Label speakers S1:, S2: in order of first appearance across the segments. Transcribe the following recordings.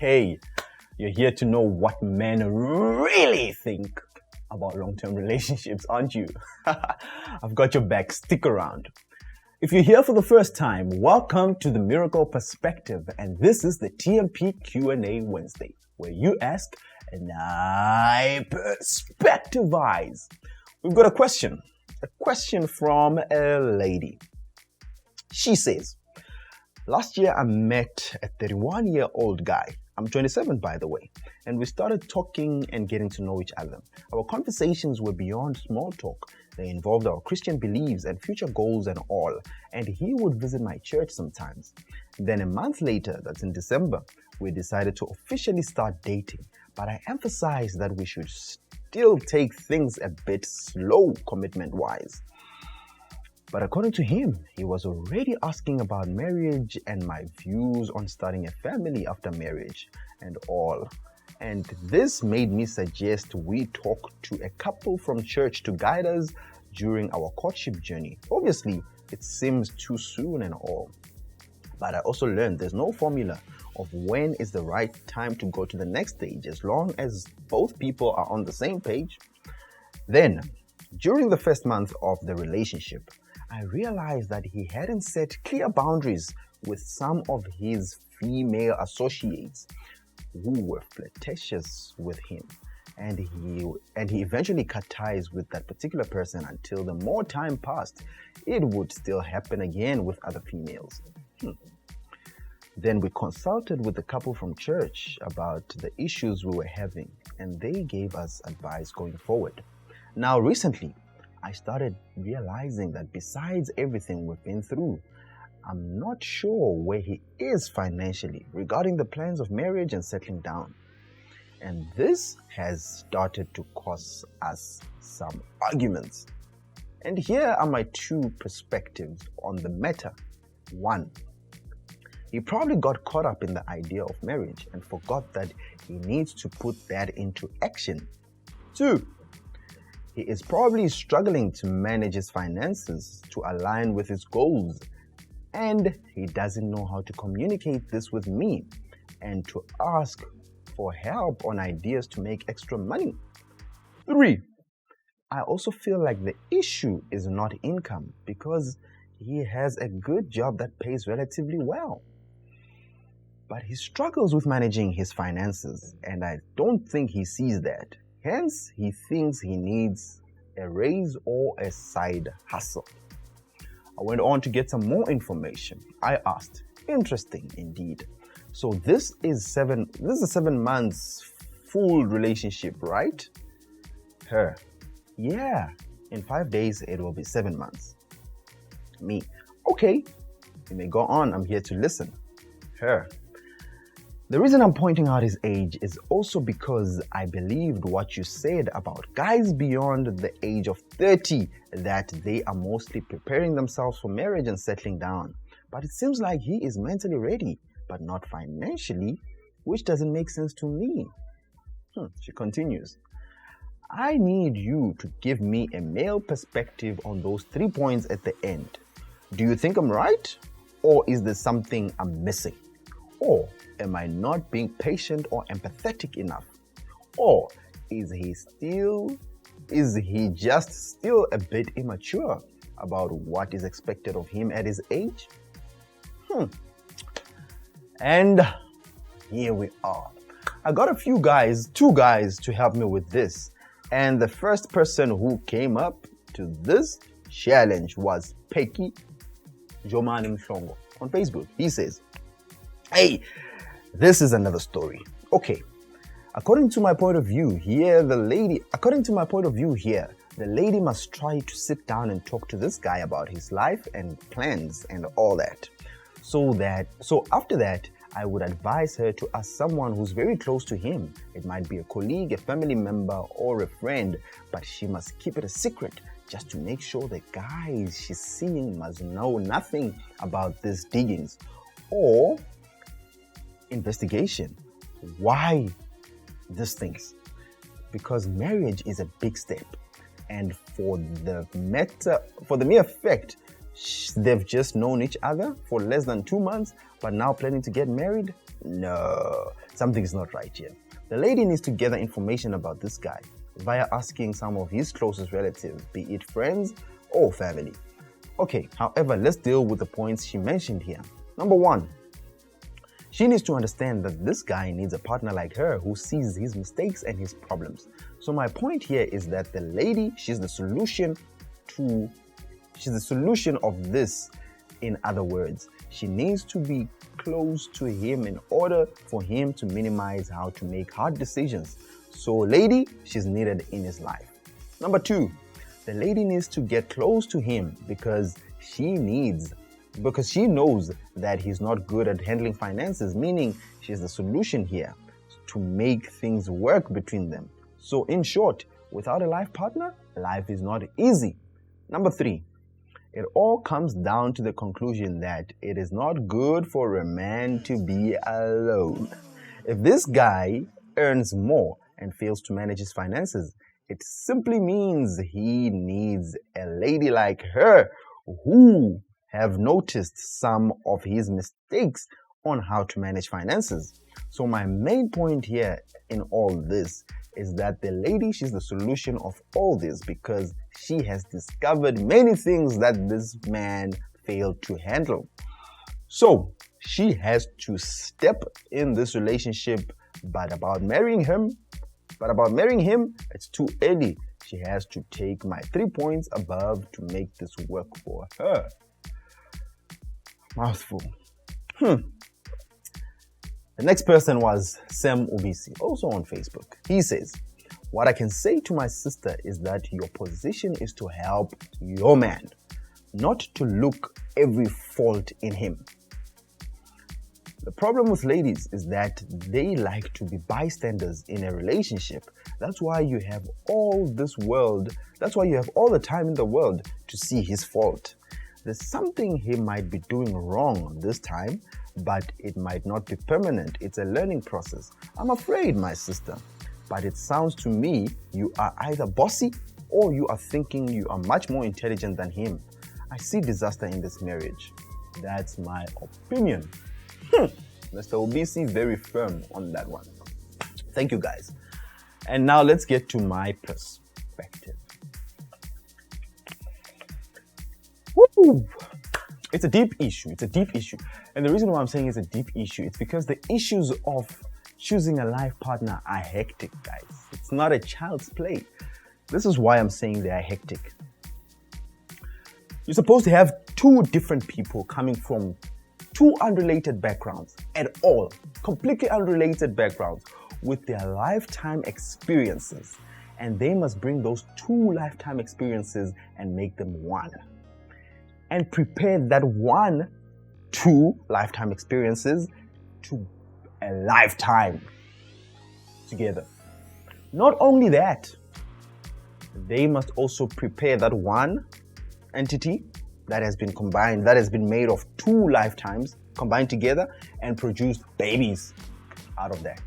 S1: Hey, you're here to know what men really think about long-term relationships, aren't you? I've got your back. Stick around. If you're here for the first time, welcome to the Miracle Perspective, and this is the TMP Q&A Wednesday, where you ask and I perspectivize. We've got a question from a lady. She says, last year I met a 31-year-old guy. I'm 27, by the way, and we started talking and getting to know each other. Our conversations were beyond small talk. They involved our Christian beliefs and future goals and all, and he would visit my church sometimes. Then a month later, that's in December, we decided to officially start dating, but I emphasized that we should still take things a bit slow commitment-wise. But according to him, he was already asking about marriage and my views on starting a family after marriage and all. And this made me suggest we talk to a couple from church to guide us during our courtship journey. Obviously, it seems too soon and all. But I also learned there's no formula of when is the right time to go to the next stage as long as both people are on the same page. Then, during the first month of the relationship, I realized that he hadn't set clear boundaries with some of his female associates who were flirtatious with him, and he eventually cut ties with that particular person until the more time passed, it would still happen again with other females. Then we consulted with the couple from church about the issues we were having, and they gave us advice going forward. Now recently, I started realizing that besides everything we've been through, I'm not sure where he is financially regarding the plans of marriage and settling down. And this has started to cause us some arguments. And here are my two perspectives on the matter. 1, he probably got caught up in the idea of marriage and forgot that he needs to put that into action. 2, he is probably struggling to manage his finances to align with his goals, and he doesn't know how to communicate this with me and to ask for help on ideas to make extra money. 3, I also feel like the issue is not income because he has a good job that pays relatively well. But he struggles with managing his finances, and I don't think he sees that. Hence, he thinks he needs a raise or a side hustle. I went on to get some more information. I asked, interesting indeed. So this is a 7 months full relationship, right? Her, yeah, in 5 days it will be 7 months. Me, okay, you may go on, I'm here to listen. Her, the reason I'm pointing out his age is also because I believed what you said about guys beyond the age of 30, that they are mostly preparing themselves for marriage and settling down. But it seems like he is mentally ready, but not financially, which doesn't make sense to me. She continues, I need you to give me a male perspective on those 3 points at the end. Do you think I'm right? Or is there something I'm missing? Or am I not being patient or empathetic enough? Or is he just still a bit immature about what is expected of him at his age? And here we are. I got two guys to help me with this. And the first person who came up to this challenge was Peki Jomani Mshongo on Facebook. He says, hey, this is another story. Okay, according to my point of view here, the lady must try to sit down and talk to this guy about his life and plans and all that. So after that, I would advise her to ask someone who's very close to him. It might be a colleague, a family member, or a friend, but she must keep it a secret just to make sure the guys she's seeing must know nothing about these diggings or investigation. Why these things? Because marriage is a big step, and for the mere fact they've just known each other for less than 2 months but now planning to get married, No, something's not right here. The lady needs to gather information about this guy via asking some of his closest relatives, be it friends or family. Okay, however, let's deal with the points she mentioned here. Number one, she needs to understand that this guy needs a partner like her who sees his mistakes and his problems. So my point here is that the lady, she's the solution of this. In other words, she needs to be close to him in order for him to minimize how to make hard decisions. So lady, she's needed in his life. Number two, the lady needs to get close to him because she knows that he's not good at handling finances, meaning she's the solution here to make things work between them. So in short, without a life partner, life is not easy. Number three, it all comes down to the conclusion that it is not good for a man to be alone. If this guy earns more and fails to manage his finances, it simply means he needs a lady like her who have noticed some of his mistakes on how to manage finances. So my main point here in all this is that the lady, she's the solution of all this because she has discovered many things that this man failed to handle. So she has to step in this relationship, but about marrying him, it's too early. She has to take my 3 points above to make this work for her. Mouthful. The next person was Sam Ubisi, also on Facebook. He says, what I can say to my sister is that your position is to help your man, not to look every fault in him. The problem with ladies is that they like to be bystanders in a relationship. That's why you have all the time in the world to see his fault. There's something he might be doing wrong this time, but it might not be permanent. It's a learning process. I'm afraid, my sister, but it sounds to me you are either bossy or you are thinking you are much more intelligent than him. I see disaster in this marriage. That's my opinion. Mr. Obisi, very firm on that one. Thank you, guys. And now let's get to my perspective. Woo! It's a deep issue. And the reason why I'm saying it's a deep issue, it's because the issues of choosing a life partner are hectic, guys. It's not a child's play. This is why I'm saying they are hectic. You're supposed to have two different people coming from two unrelated backgrounds at all, completely unrelated backgrounds with their lifetime experiences. And they must bring those two lifetime experiences and make them one. And prepare that two lifetime experiences to a lifetime together. Not only that, they must also prepare that one entity that has been combined, that has been made of two lifetimes combined together and produce babies out of that.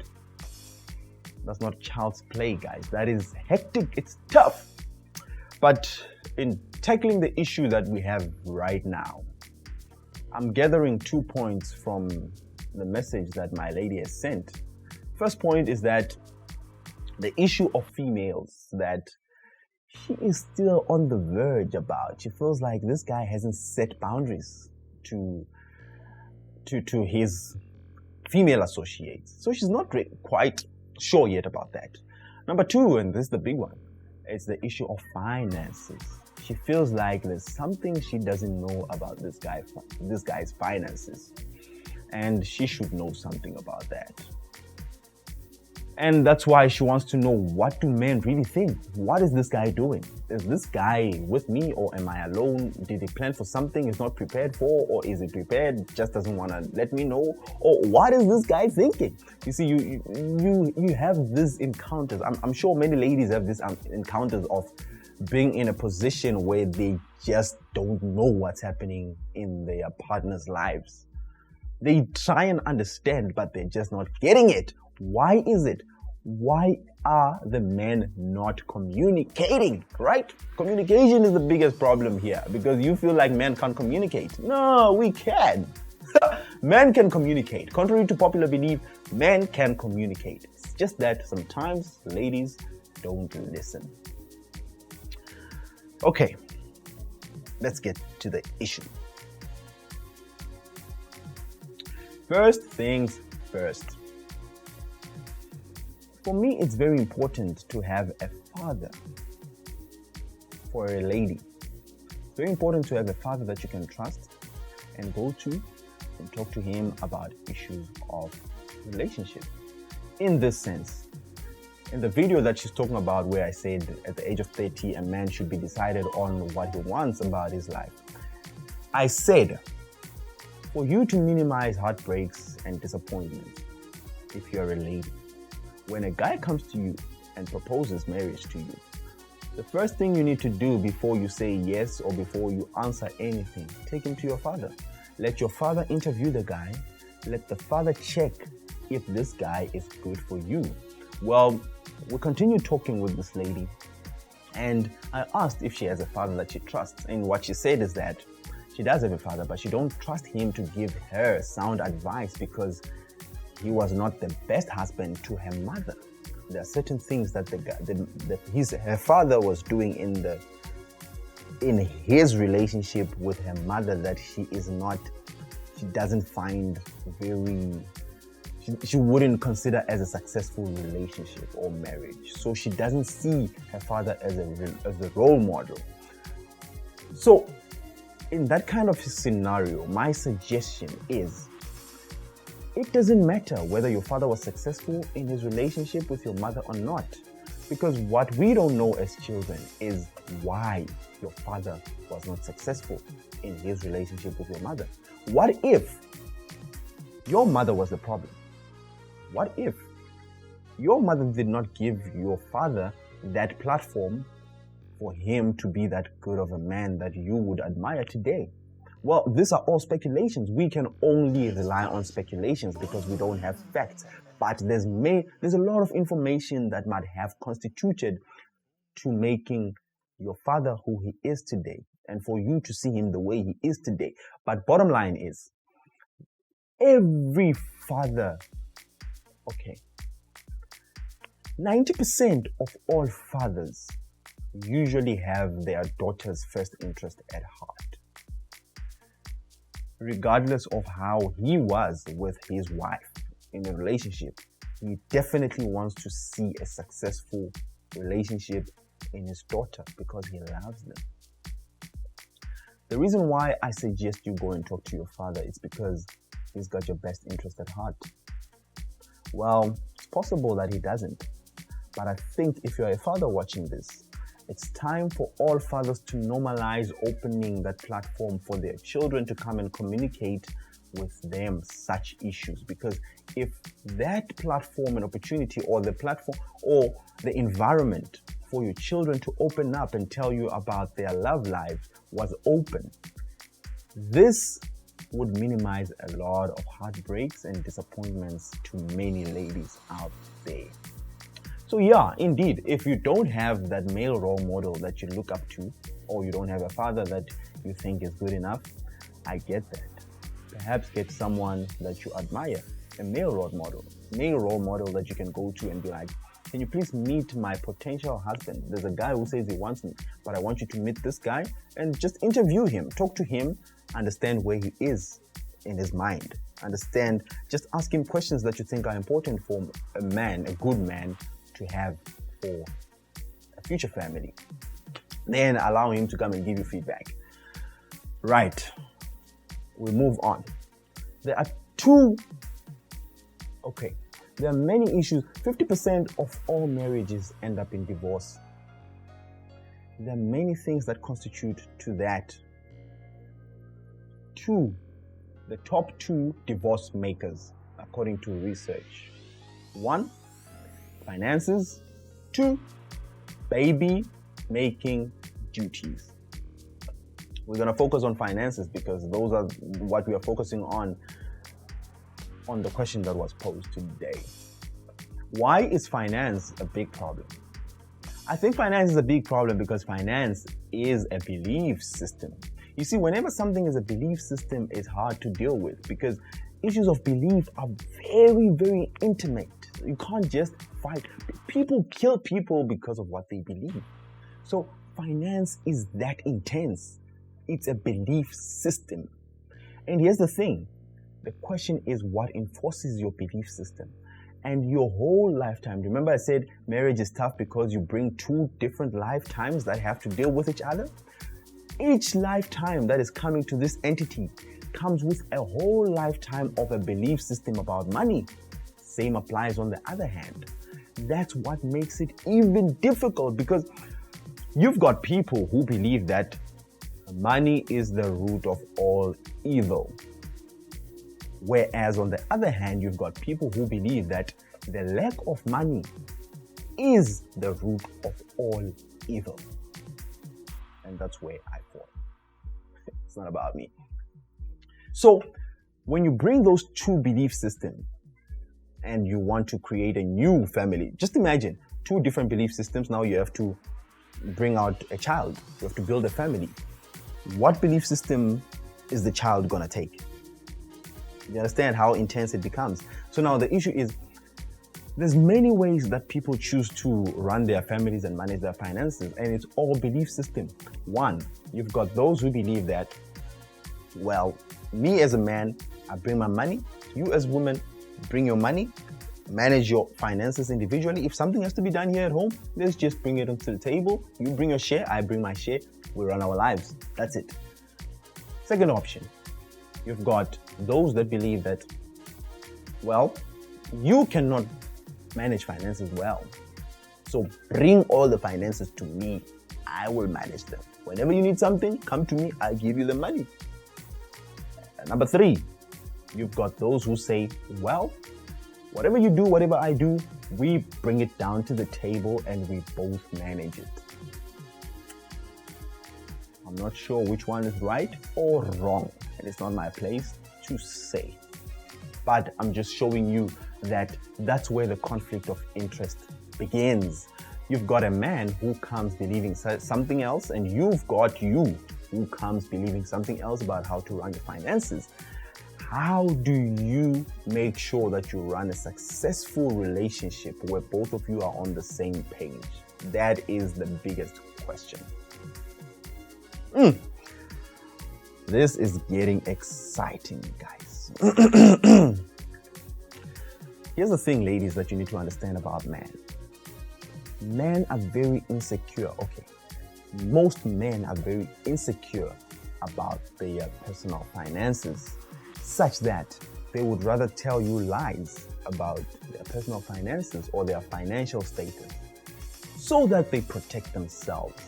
S1: That's not child's play, guys. That is hectic. It's tough. But in tackling the issue that we have right now, I'm gathering 2 points from the message that my lady has sent. First point is that the issue of females that she is still on the verge about. She feels like this guy hasn't set boundaries to his female associates. So she's not quite sure yet about that. Number two, and this is the big one, it's the issue of finances. She feels like there's something she doesn't know about this guy's finances. And she should know something about that. And that's why she wants to know, what do men really think? What is this guy doing? Is this guy with me or am I alone? Did he plan for something he's not prepared for? Or is he prepared, just doesn't want to let me know? Or what is this guy thinking? You see, you have these encounters. I'm sure many ladies have these encounters of being in a position where they just don't know what's happening in their partner's lives. They try and understand, but they're just not getting it. Why is it? Why are the men not communicating, right? Communication is the biggest problem here because you feel like men can't communicate. No, we can. Men can communicate. Contrary to popular belief, men can communicate. It's just that sometimes ladies don't listen. Okay, let's get to the issue. First things first. For me, it's very important to have a father for a lady. Very important to have a father that you can trust and go to and talk to him about issues of relationship. In this sense, in the video that she's talking about where I said at the age of 30, a man should be decided on what he wants about his life, I said, for you to minimize heartbreaks and disappointments, if you're a lady, when a guy comes to you and proposes marriage to you, the first thing you need to do before you say yes or before you answer anything, take him to your father. Let your father interview the guy. Let the father check if this guy is good for you. Well, we continued talking with this lady, and I asked if she has a father that she trusts. And what she said is that she does have a father, but she don't trust him to give her sound advice because he was not the best husband to her mother. There are certain things that her father was doing in his relationship with her mother that she doesn't find she wouldn't consider as a successful relationship or marriage. So she doesn't see her father as a role model. So in that kind of scenario, my suggestion is, it doesn't matter whether your father was successful in his relationship with your mother or not, because what we don't know as children is why your father was not successful in his relationship with your mother. What if your mother was the problem? What if your mother did not give your father that platform for him to be that good of a man that you would admire today? Well, these are all speculations. We can only rely on speculations because we don't have facts. But there's a lot of information that might have constituted to making your father who he is today and for you to see him the way he is today. But bottom line is, every father, 90% of all fathers usually have their daughter's first interest at heart. Regardless of how he was with his wife in a relationship, he definitely wants to see a successful relationship in his daughter because he loves them. The reason why I suggest you go and talk to your father is because he's got your best interest at heart. Well, it's possible that he doesn't, but I think if you're a father watching this, it's time for all fathers to normalize opening that platform for their children to come and communicate with them such issues. Because if that platform and opportunity or the platform or the environment for your children to open up and tell you about their love lives was open, this would minimize a lot of heartbreaks and disappointments to many ladies out there. So yeah, indeed, if you don't have that male role model that you look up to, or you don't have a father that you think is good enough, I get that. Perhaps get someone that you admire, a male role model that you can go to and be like, can you please meet my potential husband? There's a guy who says he wants me, but I want you to meet this guy and just interview him, talk to him, understand where he is in his mind. Just ask him questions that you think are important for a man, a good man, to have for a future family. Then allow him to come and give you feedback. Right, we move on. There are many issues. 50% of all marriages end up in divorce. There are many things that constitute to that. The top 2 divorce makers, according to research. 1, finances. 2, baby making duties. We're going to focus on finances because those are what we are focusing on the question that was posed today. Why is finance a big problem? I think finance is a big problem because finance is a belief system. You see, whenever something is a belief system, it's hard to deal with because issues of belief are very, very intimate. You can't just fight. People kill people because of what they believe. So finance is that intense. It's a belief system. And here's the thing. The question is what enforces your belief system? And your whole lifetime. Remember I said marriage is tough because you bring two different lifetimes that have to deal with each other? Each lifetime that is coming to this entity comes with a whole lifetime of a belief system about money. Same applies on the other hand. That's what makes it even difficult because you've got people who believe that money is the root of all evil. Whereas on the other hand, you've got people who believe that the lack of money is the root of all evil. And that's where I fall. It's not about me. So when you bring those two belief systems and you want to create a new family, just imagine two different belief systems. Now you have to bring out a child. You have to build a family. What belief system is the child going to take? You understand how intense it becomes. So now the issue is there's many ways that people choose to run their families and manage their finances, and it's all belief system. One, you've got those who believe that, well, me as a man, I bring my money. You as women, bring your money, manage your finances individually. If something has to be done here at home, let's just bring it onto the table. You bring your share, I bring my share. We run our lives. That's it. Second option, you've got those that believe that, well, you cannot manage finances well. So bring all the finances to me. I will manage them. Whenever you need something, come to me. I'll give you the money. And number three, you've got those who say, well, whatever you do, whatever I do, we bring it down to the table and we both manage it. I'm not sure which one is right or wrong, and it's not my place to say. But I'm just showing you that that's where the conflict of interest begins. You've got a man who comes believing something else, and you've got you who comes believing something else about how to run your finances. How do you make sure that you run a successful relationship where both of you are on the same page? That is the biggest question. This is getting exciting, guys. Here's the thing, ladies, that you need to understand about men. Men are very insecure. Okay, most men are very insecure about their personal finances, such that they would rather tell you lies about their personal finances or their financial status so that they protect themselves.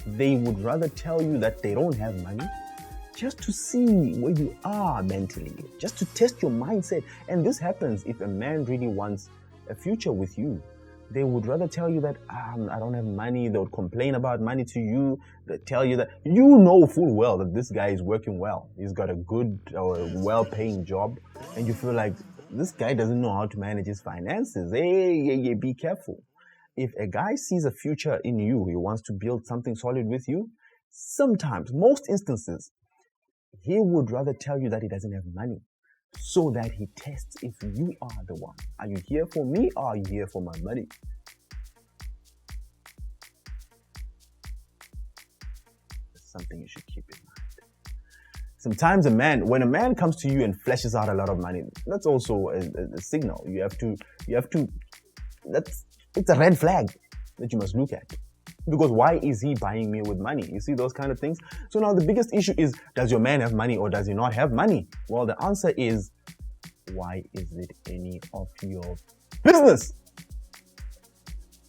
S1: They would rather tell you that they don't have money just to see where you are mentally, just to test your mindset. And this happens if a man really wants a future with you. They would rather tell you that, I don't have money. They would complain about money to you. They tell you that you know full well that this guy is working well. He's got a good or well-paying job. And you feel like this guy doesn't know how to manage his finances. Hey, be careful. If a guy sees a future in you, he wants to build something solid with you, sometimes, most instances, he would rather tell you that he doesn't have money so that he tests if you are the one. Are you here for me or are you here for my money? That's something you should keep in mind. Sometimes when a man comes to you and flashes out a lot of money, that's also a signal. It's a red flag that you must look at. Because why is he buying me with money? You see those kind of things? So now the biggest issue is, does your man have money or does he not have money? Well, the answer is, why is it any of your business?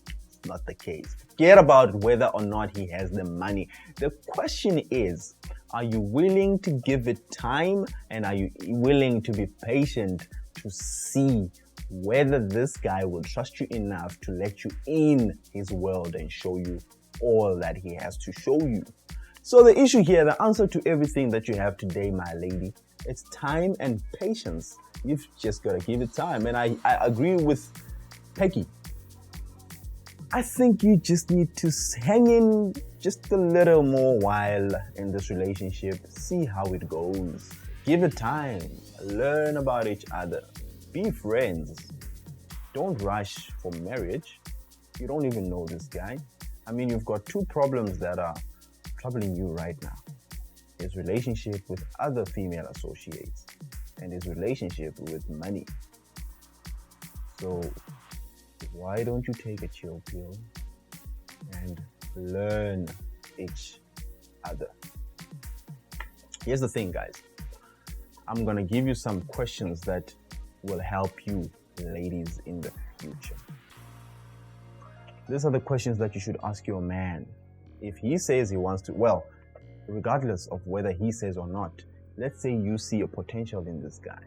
S1: It's not the case. Forget about whether or not he has the money. The question is, are you willing to give it time, and are you willing to be patient to see whether this guy will trust you enough to let you in his world and show you all that he has to show you? So the issue here, the answer to everything that you have today, my lady, it's time and patience. You've just got to give it time. And I agree with Peggy. I think you just need to hang in just a little more while in this relationship, see how it goes, give it time, learn about each other, be friends. Don't rush for marriage. You don't even know this guy. I mean, you've got two problems that are troubling you right now. His relationship with other female associates and his relationship with money. So why don't you take a chill pill and learn each other? Here's the thing, guys. I'm gonna give you some questions that will help you ladies in the future. These are the questions that you should ask your man. If he says he wants to, well, regardless of whether he says or not, let's say you see a potential in this guy.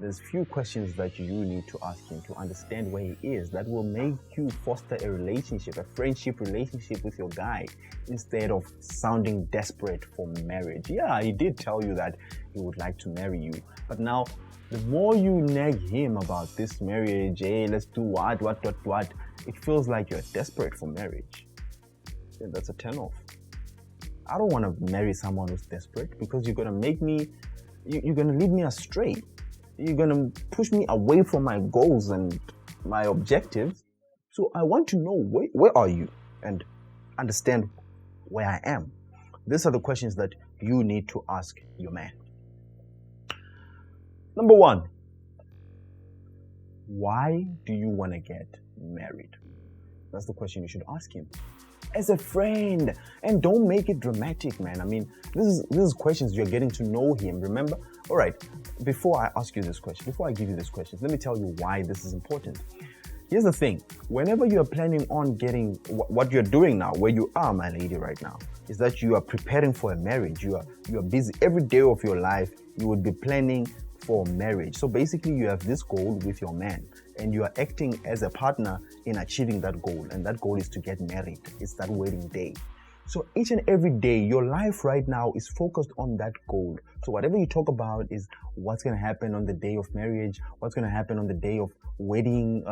S1: There's few questions that you need to ask him to understand where he is that will make you foster a relationship, a friendship relationship with your guy, instead of sounding desperate for marriage. Yeah, he did tell you that he would like to marry you, but now the more you nag him about this marriage, hey, let's do what, it feels like you're desperate for marriage. Yeah, that's a turn off. I don't want to marry someone who's desperate, because you're going to make me, you're going to lead me astray. You're going to push me away from my goals and my objectives. So I want to know, where are you? And understand where I am. These are the questions that you need to ask your man. Number one, why do you want to get married? That's the question you should ask him as a friend. And don't make it dramatic, man. I mean, this is questions you're getting to know him, remember? All right, before I ask you this question, before I give you this question, let me tell you why this is important. Here's the thing. Whenever you're planning on getting what you're doing now, where you are, my lady, right now, is that you are preparing for a marriage. You are busy every day of your life. You would be planning for marriage. So basically, you have this goal with your man, and you are acting as a partner in achieving that goal. And that goal is to get married. It's that wedding day. So each and every day, your life right now is focused on that goal. So whatever you talk about is what's going to happen on the day of marriage, what's going to happen on the day of wedding,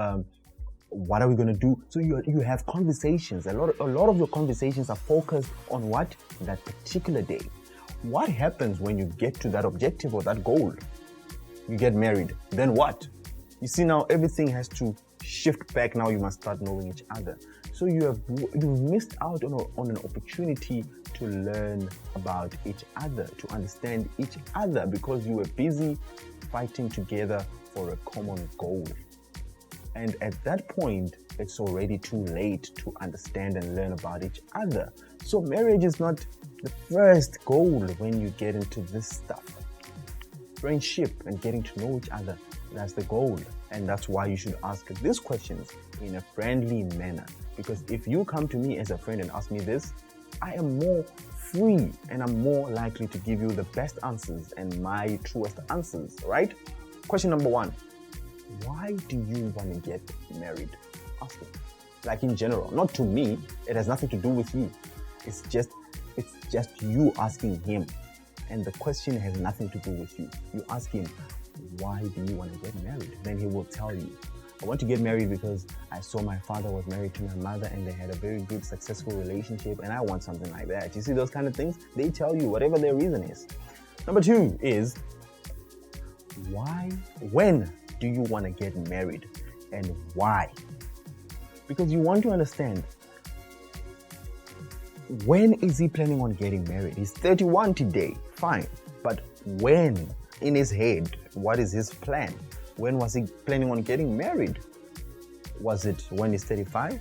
S1: what are we going to do? So you have conversations. A lot of your conversations are focused on what? That particular day. What happens when you get to that objective or that goal? You get married. Then what? You see, now everything has to shift back. Now you must start knowing each other. So you've missed out on an opportunity to learn about each other, to understand each other, because you were busy fighting together for a common goal. And at that point, it's already too late to understand and learn about each other. So marriage is not the first goal when you get into this stuff. Friendship and getting to know each other, that's the goal. And that's why you should ask these questions in a friendly manner. Because if you come to me as a friend and ask me this, I am more free and I'm more likely to give you the best answers and my truest answers, right? Question number one, why do you want to get married? Ask him. Like in general, not to me. It has nothing to do with you. It's just you asking him. And the question has nothing to do with you. You ask him, why do you want to get married? Then he will tell you, I want to get married because I saw my father was married to my mother and they had a very good, successful relationship, and I want something like that. You see those kind of things? They tell you whatever their reason is. Number two is, when do you want to get married and why? Because you want to understand, when is he planning on getting married? He's 31 today, fine. But when, in his head, what is his plan? When was he planning on getting married? Was it when he's 35?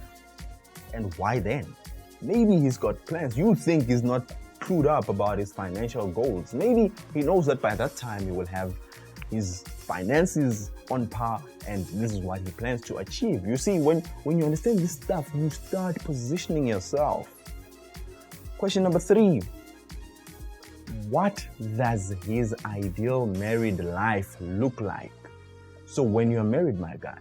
S1: And why then? Maybe he's got plans. You think he's not clued up about his financial goals. Maybe he knows that by that time he will have his finances on par and this is what he plans to achieve. You see, when you understand this stuff, you start positioning yourself. Question number three, what does his ideal married life look like? So when you're married, my guy,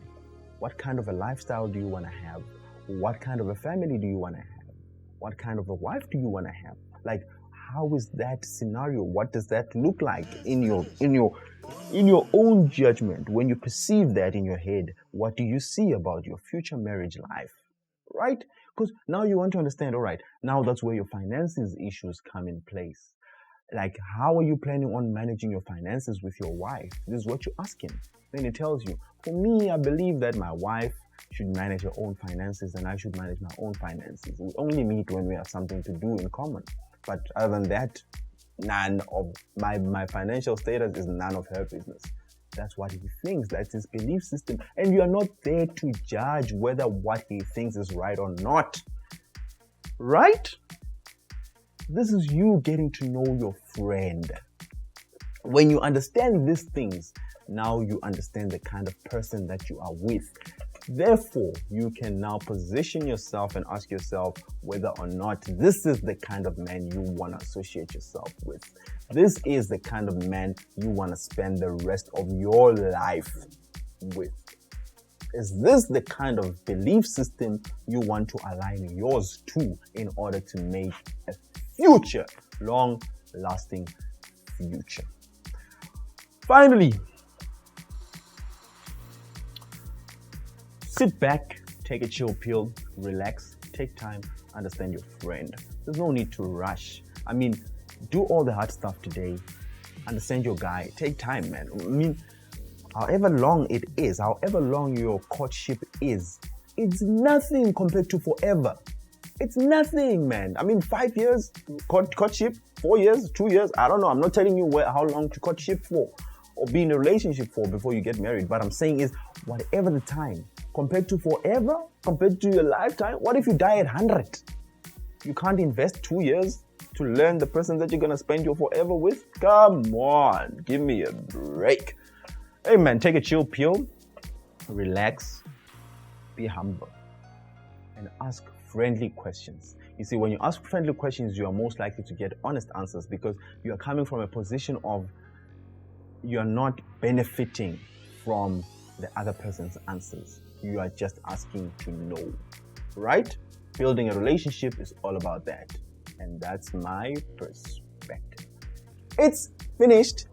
S1: what kind of a lifestyle do you want to have? What kind of a family do you want to have? What kind of a wife do you want to have? Like, how is that scenario? What does that look like in your own judgment? When you perceive that in your head, what do you see about your future marriage life? right? Because now you want to understand, all right, now that's where your finances issues come in place. Like, how are you planning on managing your finances with your wife? This is what you ask him. Then he tells you, for me, I believe that my wife should manage her own finances and I should manage my own finances. We only meet when we have something to do in common. But other than that, none of my financial status is none of her business. That's what he thinks. That's his belief system. And you are not there to judge whether what he thinks is right or not. Right? This is you getting to know your friend. When you understand these things, now you understand the kind of person that you are with. Therefore, you can now position yourself and ask yourself whether or not this is the kind of man you want to associate yourself with. This is the kind of man you want to spend the rest of your life with. Is this the kind of belief system you want to align yours to in order to make a future, long-lasting future? Finally, sit back, take a chill pill, relax, take time, understand your friend. There's no need to rush. I mean, do all the hard stuff today. Understand your guy. Take time, man. I mean, however long it is, however long your courtship is, it's nothing compared to forever. It's nothing, man. I mean, 5 years courtship, 4 years, 2 years, I don't know. I'm not telling you how long to courtship for or be in a relationship for before you get married. What I'm saying is, whatever the time, compared to forever, compared to your lifetime, what if you die at 100? You can't invest 2 years to learn the person that you're going to spend your forever with? Come on, give me a break. Hey man, take a chill pill, relax, be humble, and ask friendly questions. You see, when you ask friendly questions, you are most likely to get honest answers because you are coming from a position of you are not benefiting from the other person's answers. You are just asking to know, right? Building a relationship is all about that. And that's my perspective. It's finished.